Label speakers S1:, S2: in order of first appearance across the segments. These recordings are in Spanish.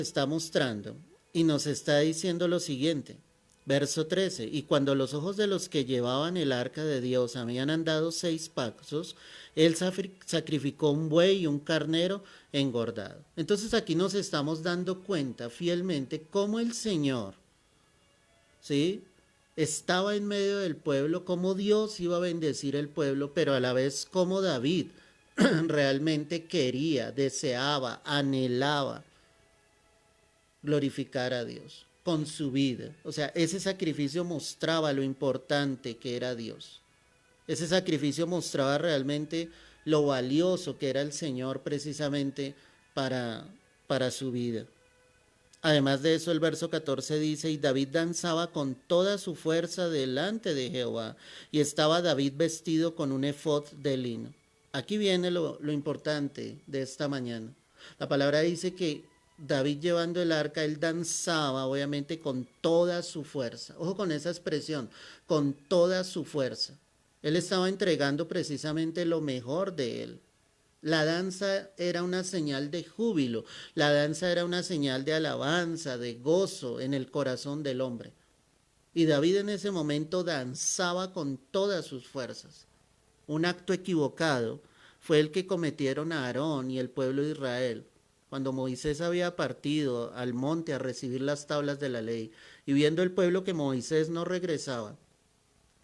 S1: está mostrando y nos está diciendo lo siguiente. Verso 13, y cuando los ojos de los que llevaban el arca de Dios habían andado 6 pasos, él sacrificó un buey y un carnero engordado. Entonces aquí nos estamos dando cuenta fielmente cómo el Señor, ¿sí?, estaba en medio del pueblo, cómo Dios iba a bendecir el pueblo, pero a la vez cómo David realmente quería, deseaba, anhelaba glorificar a Dios con su vida. O sea, ese sacrificio mostraba lo importante que era Dios. Ese sacrificio mostraba realmente lo valioso que era el Señor precisamente para su vida. Además de eso, el verso 14 dice, y David danzaba con toda su fuerza delante de Jehová, y estaba David vestido con un efod de lino. Aquí viene lo importante de esta mañana. La palabra dice que David llevando el arca, él danzaba obviamente con toda su fuerza. Ojo con esa expresión, con toda su fuerza. Él estaba entregando precisamente lo mejor de él. La danza era una señal de júbilo, la danza era una señal de alabanza, de gozo en el corazón del hombre. Y David en ese momento danzaba con todas sus fuerzas. Un acto equivocado fue el que cometieron Aarón y el pueblo de Israel, cuando Moisés había partido al monte a recibir las tablas de la ley, y viendo el pueblo que Moisés no regresaba,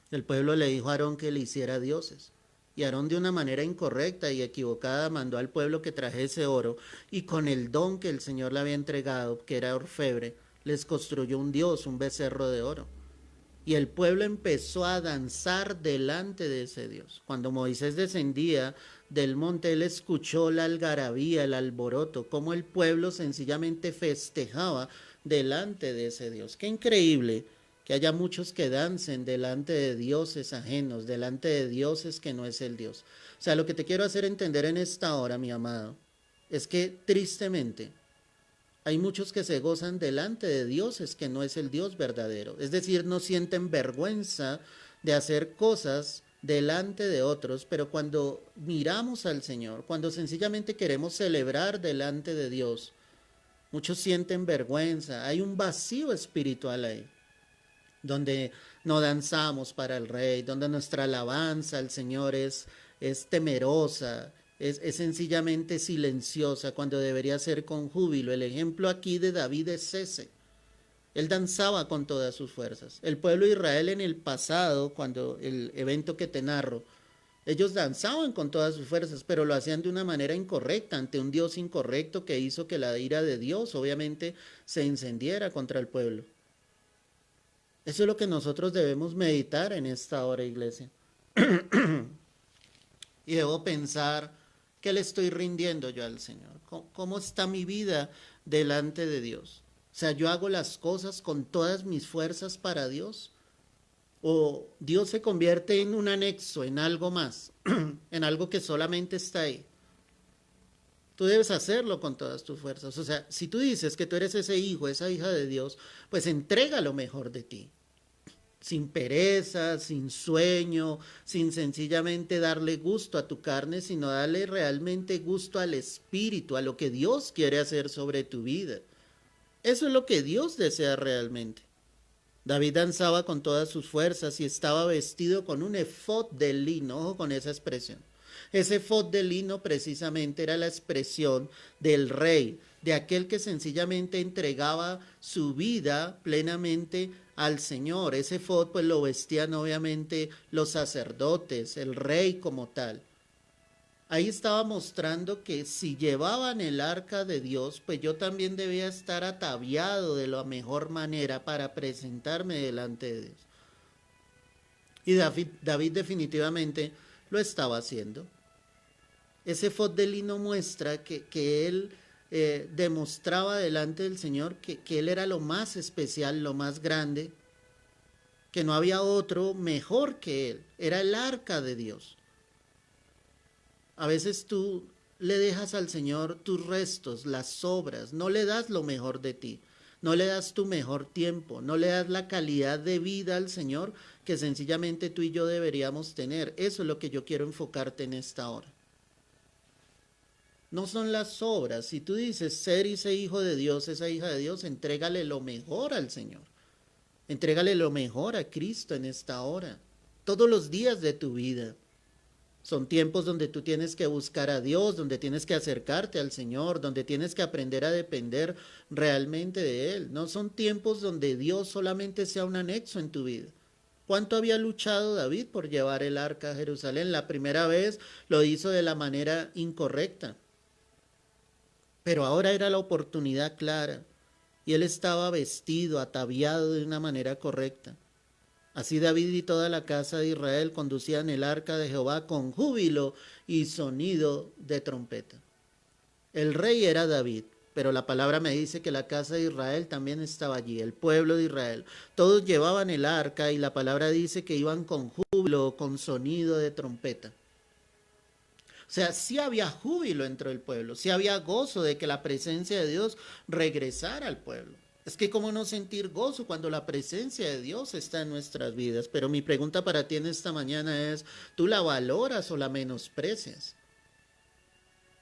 S1: el pueblo le dijo a Aarón que le hiciera dioses. Y Aarón de una manera incorrecta y equivocada mandó al pueblo que trajese oro, y con el don que el Señor le había entregado, que era orfebre, les construyó un dios, un becerro de oro. Y el pueblo empezó a danzar delante de ese Dios. Cuando Moisés descendía del monte, él escuchó la algarabía, el alboroto, cómo el pueblo sencillamente festejaba delante de ese Dios. Qué increíble que haya muchos que dancen delante de dioses ajenos, delante de dioses que no es el Dios. O sea, lo que te quiero hacer entender en esta hora, mi amado, es que tristemente hay muchos que se gozan delante de dioses que no es el Dios verdadero. Es decir, no sienten vergüenza de hacer cosas delante de otros, pero cuando miramos al Señor, cuando sencillamente queremos celebrar delante de Dios, muchos sienten vergüenza. Hay un vacío espiritual ahí, donde no danzamos para el Rey, donde nuestra alabanza al Señor es temerosa, es sencillamente silenciosa, cuando debería ser con júbilo. El ejemplo aquí de David es ese. Él danzaba con todas sus fuerzas. El pueblo de Israel en el pasado, cuando el evento que te narro, ellos danzaban con todas sus fuerzas, pero lo hacían de una manera incorrecta, ante un Dios incorrecto que hizo que la ira de Dios obviamente se encendiera contra el pueblo. Eso es lo que nosotros debemos meditar en esta hora, iglesia. Y debo pensar, ¿qué le estoy rindiendo yo al Señor? ¿Cómo está mi vida delante de Dios? O sea, ¿yo hago las cosas con todas mis fuerzas para Dios? ¿O Dios se convierte en un anexo, en algo más, en algo que solamente está ahí? Tú debes hacerlo con todas tus fuerzas. O sea, si tú dices que tú eres ese hijo, esa hija de Dios, pues entrega lo mejor de ti. Sin pereza, sin sueño, sin sencillamente darle gusto a tu carne, sino darle realmente gusto al Espíritu, a lo que Dios quiere hacer sobre tu vida. Eso es lo que Dios desea realmente. David danzaba con todas sus fuerzas y estaba vestido con un efod de lino. Ojo con esa expresión. Ese efod de lino precisamente era la expresión del rey, de aquel que sencillamente entregaba su vida plenamente al Señor. Ese efod pues lo vestían obviamente los sacerdotes, el rey como tal. Ahí estaba mostrando que si llevaban el arca de Dios, pues yo también debía estar ataviado de la mejor manera para presentarme delante de Dios. Y David definitivamente lo estaba haciendo. Ese efod de lino muestra que él demostraba delante del Señor que él era lo más especial, lo más grande, que no había otro mejor que él. Era el arca de Dios. A veces tú le dejas al Señor tus restos, las obras, no le das lo mejor de ti, no le das tu mejor tiempo, no le das la calidad de vida al Señor que sencillamente tú y yo deberíamos tener. Eso es lo que yo quiero enfocarte en esta hora. no son las obras. Si tú dices ser ese hijo de Dios, esa hija de Dios, entrégale lo mejor al Señor. Entrégale lo mejor a Cristo en esta hora, todos los días de tu vida. Son tiempos donde tú tienes que buscar a Dios, donde tienes que acercarte al Señor, donde tienes que aprender a depender realmente de Él. No son tiempos donde Dios solamente sea un anexo en tu vida. ¿Cuánto había luchado David por llevar el arca a Jerusalén? La primera vez lo hizo de la manera incorrecta, pero ahora era la oportunidad clara y él estaba vestido, ataviado de una manera correcta. Así David y toda la casa de Israel conducían el arca de Jehová con júbilo y sonido de trompeta. El rey era David, pero la palabra me dice que la casa de Israel también estaba allí, el pueblo de Israel. Todos llevaban el arca y la palabra dice que iban con júbilo, con sonido de trompeta. O sea, sí había júbilo entre el pueblo, sí había gozo de que la presencia de Dios regresara al pueblo. Es que cómo no sentir gozo cuando la presencia de Dios está en nuestras vidas. Pero mi pregunta para ti en esta mañana es, ¿tú la valoras o la menosprecias?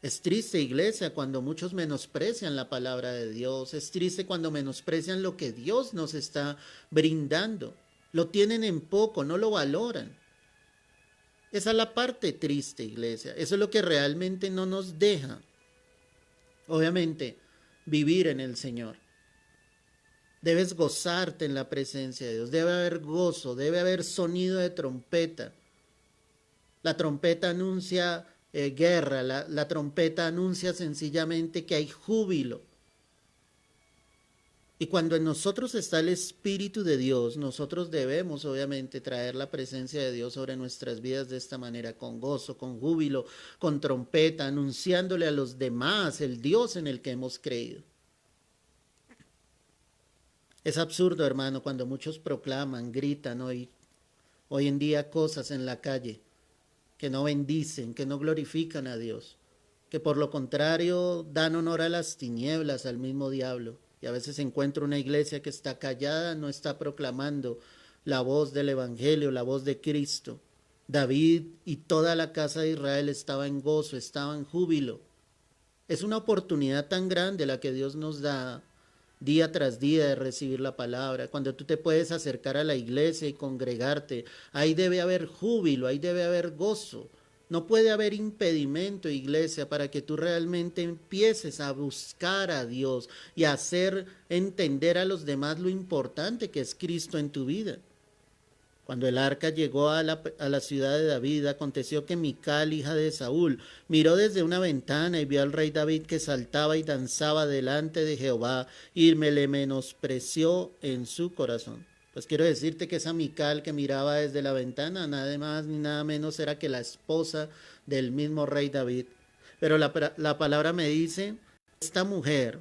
S1: Es triste, iglesia, cuando muchos menosprecian la palabra de Dios. Es triste cuando menosprecian lo que Dios nos está brindando. Lo tienen en poco, no lo valoran. Esa es la parte triste, iglesia. Eso es lo que realmente no nos deja, obviamente, vivir en el Señor. Debes gozarte en la presencia de Dios. Debe haber gozo, debe haber sonido de trompeta. La trompeta anuncia guerra, la trompeta anuncia sencillamente que hay júbilo. Y cuando en nosotros está el Espíritu de Dios, nosotros debemos obviamente traer la presencia de Dios sobre nuestras vidas de esta manera, con gozo, con júbilo, con trompeta, anunciándole a los demás el Dios en el que hemos creído. Es absurdo, hermano, cuando muchos proclaman, gritan hoy en día cosas en la calle que no bendicen, que no glorifican a Dios, que por lo contrario dan honor a las tinieblas, al mismo diablo. Y a veces encuentro una iglesia que está callada, no está proclamando la voz del Evangelio, la voz de Cristo. David y toda la casa de Israel estaba en gozo, estaba en júbilo. Es una oportunidad tan grande la que Dios nos da día tras día de recibir la palabra. Cuando tú te puedes acercar a la iglesia y congregarte, ahí debe haber júbilo, ahí debe haber gozo. No puede haber impedimento, iglesia, para que tú realmente empieces a buscar a Dios y a hacer entender a los demás lo importante que es Cristo en tu vida. Cuando el arca llegó a la ciudad de David, aconteció que Mical, hija de Saúl, miró desde una ventana y vio al rey David que saltaba y danzaba delante de Jehová y le menospreció en su corazón. Pues quiero decirte que esa Mical que miraba desde la ventana, nada más ni nada menos era que la esposa del mismo rey David. Pero la palabra me dice, esta mujer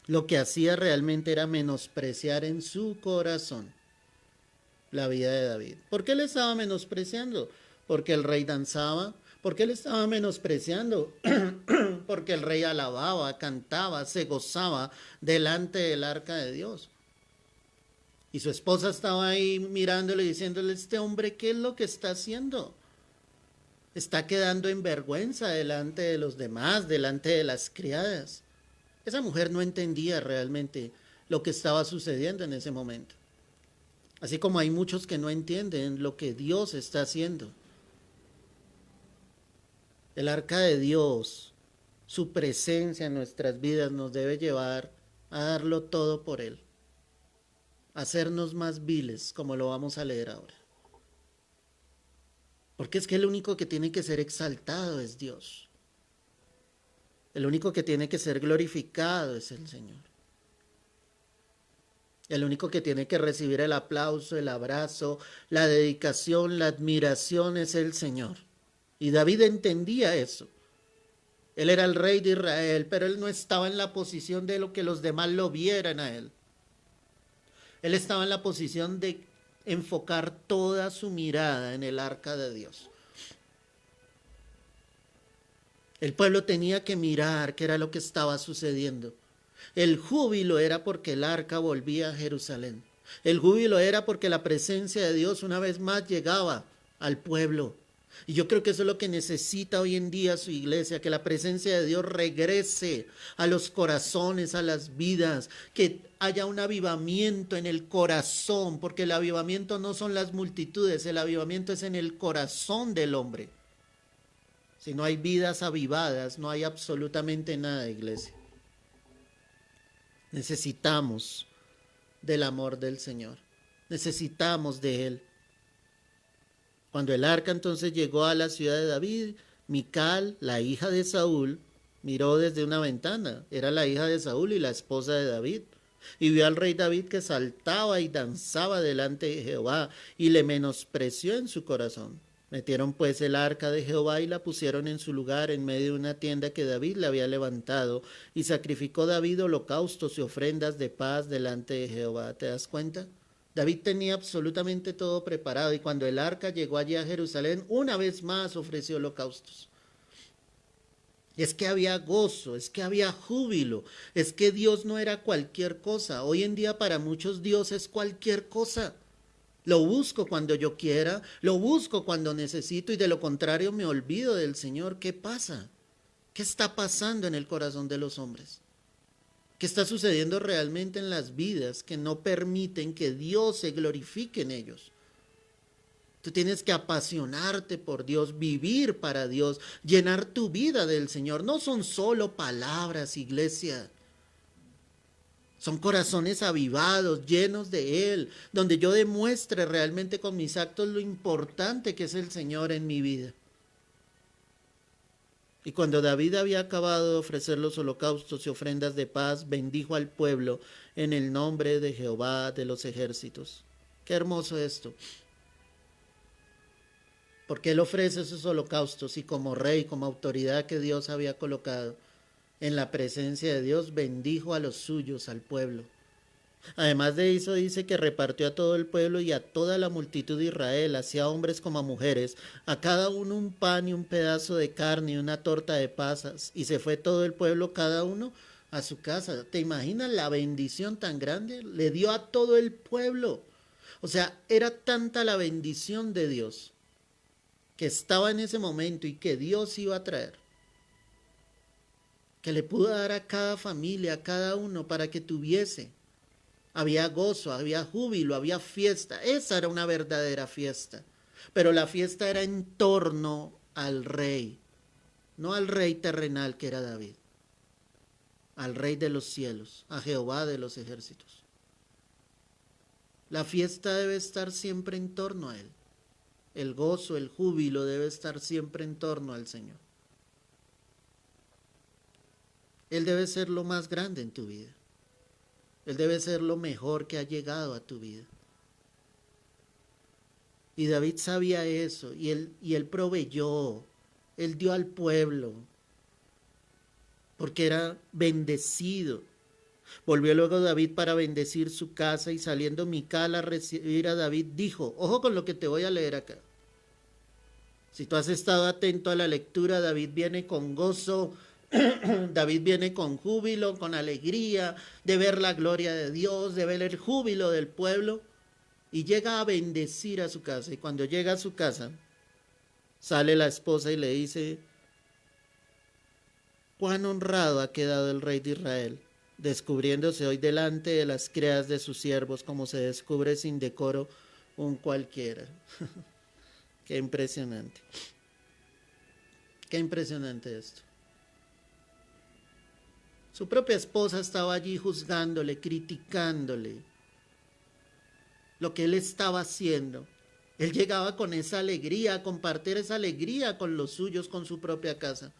S1: lo que hacía realmente era menospreciar en su corazón la vida de David. ¿Por qué le estaba menospreciando? Porque el rey danzaba. ¿Por qué le estaba menospreciando? Porque el rey alababa, cantaba, se gozaba delante del arca de Dios. Y su esposa estaba ahí mirándole y diciéndole, este hombre, ¿qué es lo que está haciendo? Está quedando en vergüenza delante de los demás, delante de las criadas. Esa mujer no entendía realmente lo que estaba sucediendo en ese momento. Así como hay muchos que no entienden lo que Dios está haciendo. El arca de Dios, su presencia en nuestras vidas nos debe llevar a darlo todo por Él. A hacernos más viles, como lo vamos a leer ahora. Porque es que el único que tiene que ser exaltado es Dios. El único que tiene que ser glorificado es el Señor. El único que tiene que recibir el aplauso, el abrazo, la dedicación, la admiración es el Señor. Y David entendía eso. Él era el rey de Israel, pero él no estaba en la posición de lo que los demás lo vieran a él. Él estaba en la posición de enfocar toda su mirada en el arca de Dios. El pueblo tenía que mirar qué era lo que estaba sucediendo. El júbilo era porque el arca volvía a Jerusalén. El júbilo era porque la presencia de Dios una vez más llegaba al pueblo. Y yo creo que eso es lo que necesita hoy en día su iglesia, que la presencia de Dios regrese a los corazones, a las vidas, que haya un avivamiento en el corazón, porque el avivamiento no son las multitudes, el avivamiento es en el corazón del hombre. Si no hay vidas avivadas, no hay absolutamente nada, iglesia. Necesitamos del amor del Señor, necesitamos de Él. Cuando el arca entonces llegó a la ciudad de David, Mical, la hija de Saúl, miró desde una ventana. Era la hija de Saúl y la esposa de David. Y vio al rey David que saltaba y danzaba delante de Jehová y le menospreció en su corazón. Metieron pues el arca de Jehová y la pusieron en su lugar en medio de una tienda que David le había levantado. Y sacrificó David holocaustos y ofrendas de paz delante de Jehová. ¿Te das cuenta? David tenía absolutamente todo preparado y cuando el arca llegó allí a Jerusalén, una vez más ofreció holocaustos. Es que había gozo, es que había júbilo, es que Dios no era cualquier cosa. Hoy en día para muchos Dios es cualquier cosa. Lo busco cuando yo quiera, lo busco cuando necesito y de lo contrario me olvido del Señor. ¿Qué pasa? ¿Qué está pasando en el corazón de los hombres? ¿Qué está sucediendo realmente en las vidas que no permiten que Dios se glorifique en ellos? Tú tienes que apasionarte por Dios, vivir para Dios, llenar tu vida del Señor. No son solo palabras, iglesia. Son corazones avivados, llenos de Él, donde yo demuestre realmente con mis actos lo importante que es el Señor en mi vida. Y cuando David había acabado de ofrecer los holocaustos y ofrendas de paz, bendijo al pueblo en el nombre de Jehová de los ejércitos. Qué hermoso esto. Porque él ofrece esos holocaustos y como rey, como autoridad que Dios había colocado en la presencia de Dios, bendijo a los suyos, al pueblo. Además de eso dice que repartió a todo el pueblo y a toda la multitud de Israel, así a hombres como a mujeres, a cada uno un pan y un pedazo de carne y una torta de pasas, y se fue todo el pueblo, cada uno a su casa. ¿Te imaginas la bendición tan grande? Le dio a todo el pueblo. O sea, era tanta la bendición de Dios que estaba en ese momento y que Dios iba a traer, que le pudo dar a cada familia, a cada uno, para que tuviese. Había gozo, había júbilo, había fiesta. Esa era una verdadera fiesta. Pero la fiesta era en torno al rey, no al rey terrenal que era David, al rey de los cielos, a Jehová de los ejércitos. La fiesta debe estar siempre en torno a Él. El gozo, el júbilo debe estar siempre en torno al Señor. Él debe ser lo más grande en tu vida. Él debe ser lo mejor que ha llegado a tu vida. Y David sabía eso, y él proveyó, él dio al pueblo, porque era bendecido. Volvió luego David para bendecir su casa, y saliendo Mical a recibir a David, dijo, ojo con lo que te voy a leer acá. Si tú has estado atento a la lectura, David viene con gozo, David viene con júbilo, con alegría, de ver la gloria de Dios, de ver el júbilo del pueblo, y llega a bendecir a su casa. Y cuando llega a su casa, sale la esposa y le dice, cuán honrado ha quedado el rey de Israel, descubriéndose hoy delante de las criadas de sus siervos, como se descubre sin decoro un cualquiera. Qué impresionante. Qué impresionante esto. Su propia esposa estaba allí juzgándole, criticándole lo que él estaba haciendo. Él llegaba con esa alegría, a compartir esa alegría con los suyos, con su propia casa.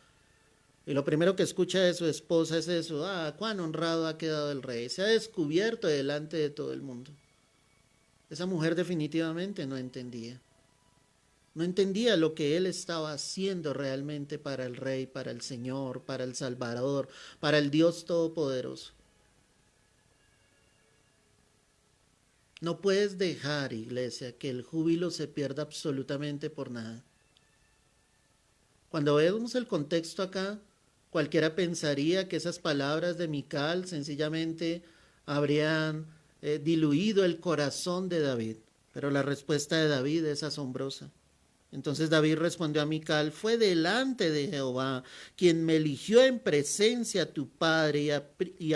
S1: Y lo primero que escucha de su esposa es eso, cuán honrado ha quedado el rey. Se ha descubierto delante de todo el mundo. Esa mujer definitivamente no entendía. No entendía lo que él estaba haciendo realmente para el Rey, para el Señor, para el Salvador, para el Dios Todopoderoso. No puedes dejar, iglesia, que el júbilo se pierda absolutamente por nada. Cuando vemos el contexto acá, cualquiera pensaría que esas palabras de Mical sencillamente habrían diluido el corazón de David. Pero la respuesta de David es asombrosa. Entonces David respondió a Mical: fue delante de Jehová quien me eligió en presencia a tu padre y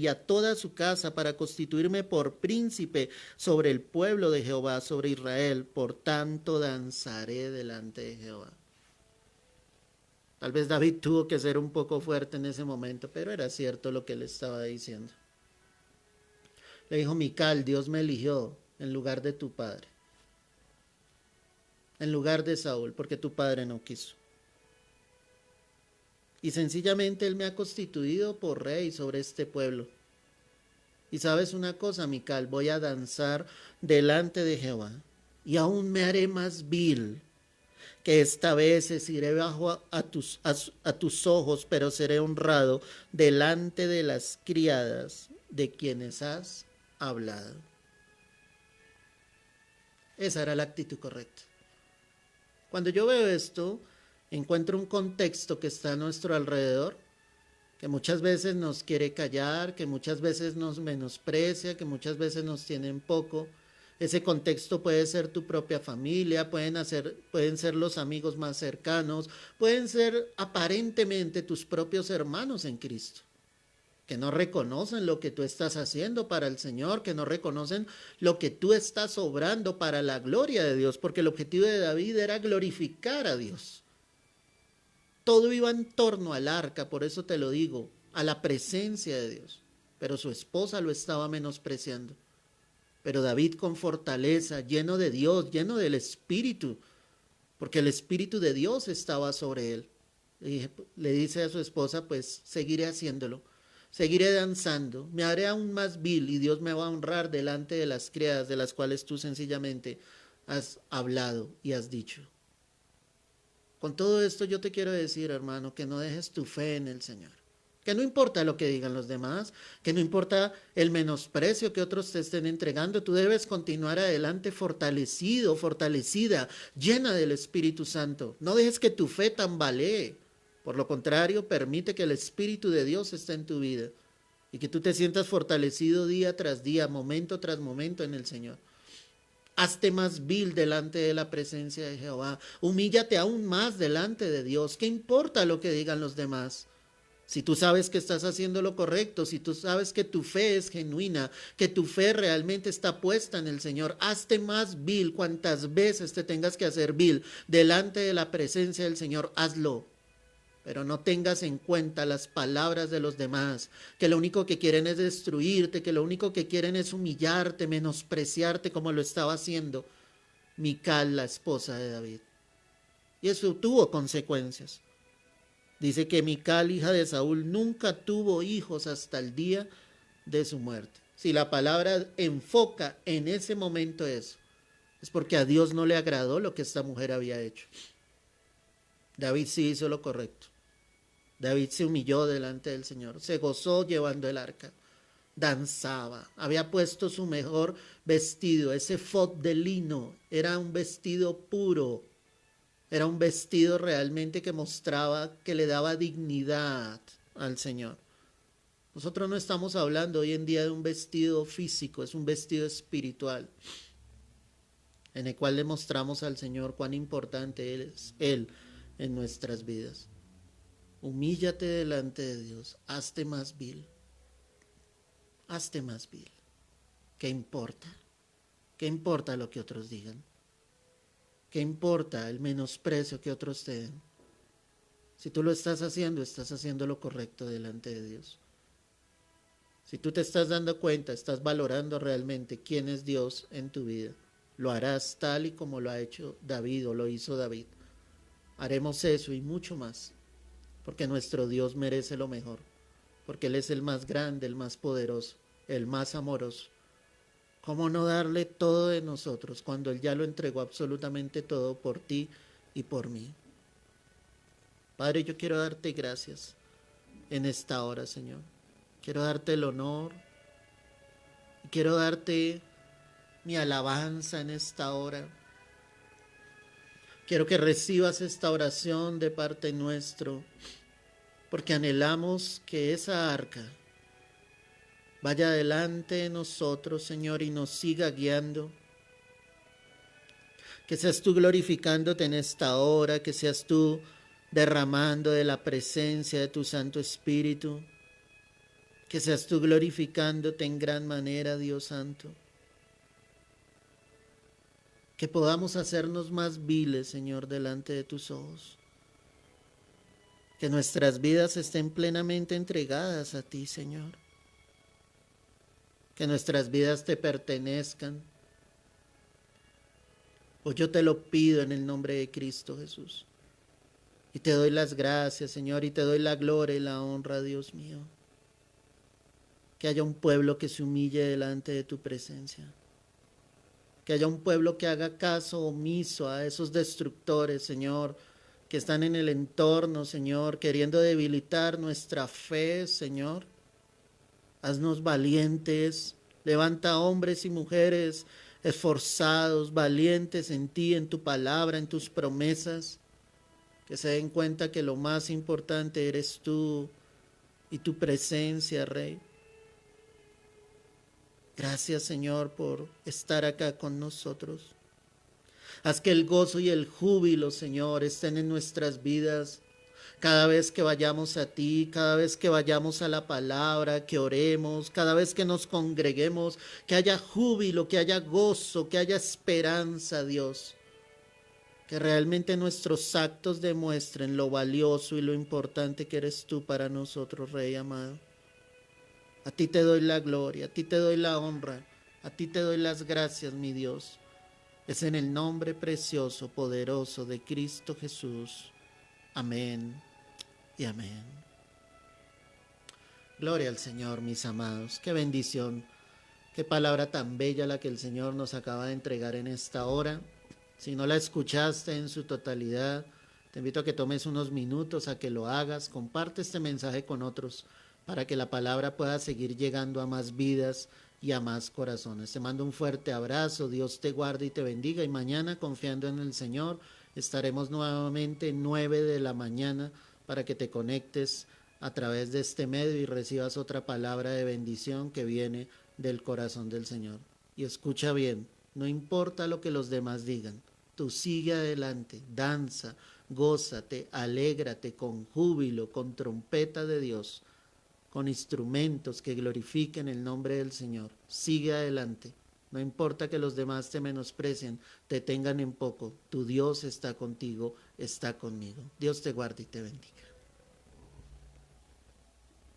S1: a toda su casa para constituirme por príncipe sobre el pueblo de Jehová, sobre Israel. Por tanto danzaré delante de Jehová. Tal vez David tuvo que ser un poco fuerte en ese momento, pero era cierto lo que él estaba diciendo. Le dijo: Mical, Dios me eligió en lugar de tu padre, en lugar de Saúl, porque tu padre no quiso. Y sencillamente Él me ha constituido por rey sobre este pueblo. Y sabes una cosa, Mical, voy a danzar delante de Jehová, y aún me haré más vil, que esta vez iré bajo a tus ojos, pero seré honrado delante de las criadas de quienes has hablado. Esa era la actitud correcta. Cuando yo veo esto, encuentro un contexto que está a nuestro alrededor, que muchas veces nos quiere callar, que muchas veces nos menosprecia, que muchas veces nos tiene en poco. Ese contexto puede ser tu propia familia, pueden ser los amigos más cercanos, pueden ser aparentemente tus propios hermanos en Cristo, que no reconocen lo que tú estás haciendo para el Señor, que no reconocen lo que tú estás obrando para la gloria de Dios, porque el objetivo de David era glorificar a Dios. Todo iba en torno al arca, por eso te lo digo, a la presencia de Dios, pero su esposa lo estaba menospreciando. Pero David con fortaleza, lleno de Dios, lleno del Espíritu, porque el Espíritu de Dios estaba sobre él. Le dice a su esposa: pues seguiré haciéndolo. Seguiré danzando, me haré aún más vil y Dios me va a honrar delante de las criadas de las cuales tú sencillamente has hablado y has dicho. Con todo esto yo te quiero decir, hermano, que no dejes tu fe en el Señor. Que no importa lo que digan los demás, que no importa el menosprecio que otros te estén entregando, tú debes continuar adelante fortalecido, fortalecida, llena del Espíritu Santo. No dejes que tu fe tambalee. Por lo contrario, permite que el Espíritu de Dios esté en tu vida y que tú te sientas fortalecido día tras día, momento tras momento en el Señor. Hazte más vil delante de la presencia de Jehová. Humíllate aún más delante de Dios. ¿Qué importa lo que digan los demás? Si tú sabes que estás haciendo lo correcto, si tú sabes que tu fe es genuina, que tu fe realmente está puesta en el Señor, hazte más vil cuantas veces te tengas que hacer vil delante de la presencia del Señor, hazlo. Pero no tengas en cuenta las palabras de los demás, que lo único que quieren es destruirte, que lo único que quieren es humillarte, menospreciarte como lo estaba haciendo Mical, la esposa de David. Y eso tuvo consecuencias. Dice que Mical, hija de Saúl, nunca tuvo hijos hasta el día de su muerte. Si la palabra enfoca en ese momento eso, es porque a Dios no le agradó lo que esta mujer había hecho. David sí hizo lo correcto. David se humilló delante del Señor, se gozó llevando el arca, danzaba, había puesto su mejor vestido, ese efod de lino, era un vestido puro, era un vestido realmente que mostraba, que le daba dignidad al Señor. Nosotros no estamos hablando hoy en día de un vestido físico, es un vestido espiritual, en el cual le mostramos al Señor cuán importante es Él en nuestras vidas. Humíllate delante de Dios, hazte más vil. Hazte más vil. ¿Qué importa? ¿Qué importa lo que otros digan? ¿Qué importa el menosprecio que otros te den? Si tú lo estás haciendo lo correcto delante de Dios. Si tú te estás dando cuenta, estás valorando realmente quién es Dios en tu vida, lo harás tal y como lo ha hecho David o lo hizo David. Haremos eso y mucho más. Porque nuestro Dios merece lo mejor, porque Él es el más grande, el más poderoso, el más amoroso. ¿Cómo no darle todo de nosotros cuando Él ya lo entregó absolutamente todo por ti y por mí? Padre, yo quiero darte gracias en esta hora, Señor. Quiero darte el honor, quiero darte mi alabanza en esta hora. Quiero que recibas esta oración de parte nuestro, porque anhelamos que esa arca vaya delante de nosotros, Señor, y nos siga guiando. Que seas tú glorificándote en esta hora, que seas tú derramando de la presencia de tu Santo Espíritu, que seas tú glorificándote en gran manera, Dios Santo. Que podamos hacernos más viles, Señor, delante de tus ojos. Que nuestras vidas estén plenamente entregadas a ti, Señor. Que nuestras vidas te pertenezcan. Pues yo te lo pido en el nombre de Cristo Jesús. Y te doy las gracias, Señor, y te doy la gloria y la honra, Dios mío. Que haya un pueblo que se humille delante de tu presencia. Que haya un pueblo que haga caso omiso a esos destructores, Señor, que están en el entorno, Señor, queriendo debilitar nuestra fe, Señor. Haznos valientes, levanta hombres y mujeres esforzados, valientes en ti, en tu palabra, en tus promesas, que se den cuenta que lo más importante eres tú y tu presencia, Rey. Gracias, Señor, por estar acá con nosotros. Haz que el gozo y el júbilo, Señor, estén en nuestras vidas. Cada vez que vayamos a ti, cada vez que vayamos a la palabra, que oremos, cada vez que nos congreguemos, que haya júbilo, que haya gozo, que haya esperanza, Dios. Que realmente nuestros actos demuestren lo valioso y lo importante que eres tú para nosotros, Rey amado. A ti te doy la gloria, a ti te doy la honra, a ti te doy las gracias, mi Dios. Es en el nombre precioso, poderoso de Cristo Jesús. Amén y amén. Gloria al Señor, mis amados. Qué bendición, qué palabra tan bella la que el Señor nos acaba de entregar en esta hora. Si no la escuchaste en su totalidad, te invito a que tomes unos minutos, a que lo hagas. Comparte este mensaje con otros para que la palabra pueda seguir llegando a más vidas y a más corazones. Te mando un fuerte abrazo, Dios te guarde y te bendiga, y mañana, confiando en el Señor, estaremos nuevamente 9 de la mañana para que te conectes a través de este medio y recibas otra palabra de bendición que viene del corazón del Señor. Y escucha bien, no importa lo que los demás digan, tú sigue adelante, danza, gózate, alégrate con júbilo, con trompeta de Dios, con instrumentos que glorifiquen el nombre del Señor. Sigue adelante. No importa que los demás te menosprecien, te tengan en poco. Tu Dios está contigo, está conmigo. Dios te guarde y te bendiga.